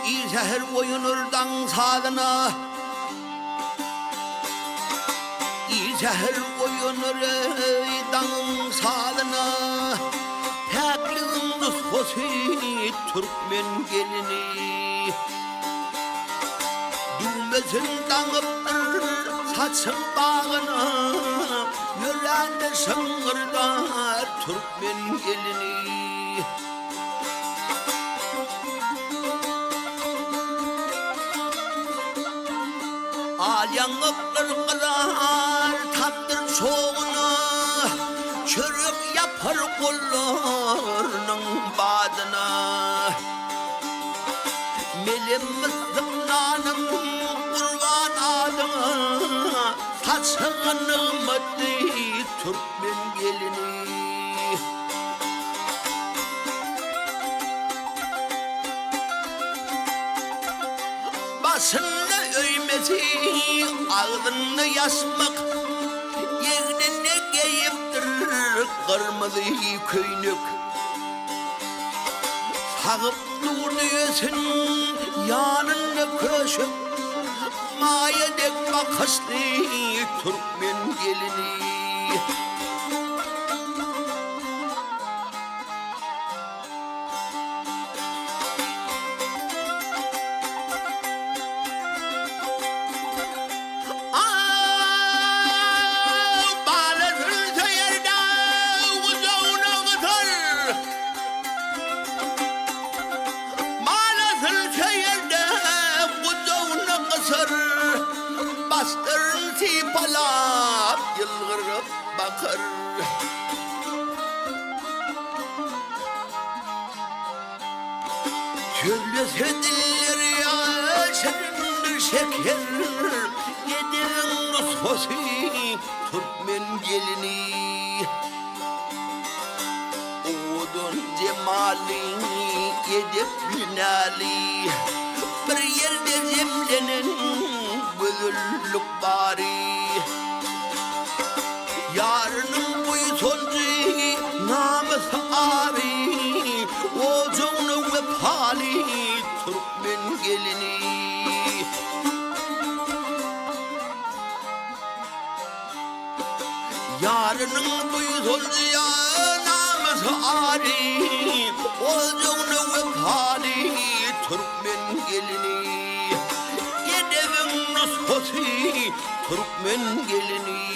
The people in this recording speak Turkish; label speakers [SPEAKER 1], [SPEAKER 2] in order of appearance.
[SPEAKER 1] 이 세her oyunur dansadına, 이 seher oyunur dansadına, pekliğin nusfosu Türkmen gelini. Düğmesin dağıptır saçın bağına, yüreğinde şıngırdar Türkmen gelini. Alyanıp kırkırar tatdır soğunu, çörük yapar kollarının badına. Melim zımnanım kurban adına, saçını mıddı Türkmen gelini. Başında öymesi, ağzını yasmak, yeğnine geyiptir kırmızı köynük. Sağıp duruyorsun yanında köşük, mayedek bakışlı Türkmen gelini. Bastırın tipalap yılgırıp bakır. Söylese dilleri ya şerindir şeker, yedirin nusfosu Türkmen gelini. Oğudun cemalini yedip linali, bir yerde zemlenin bölüllük bari. Yarının boyu soncu namus abi, oğuzunu vefali Türkmen gelini. Yarının boyu soncu namus abi, oğuzunu vefali Türkmen gelini. Türkmen gelini.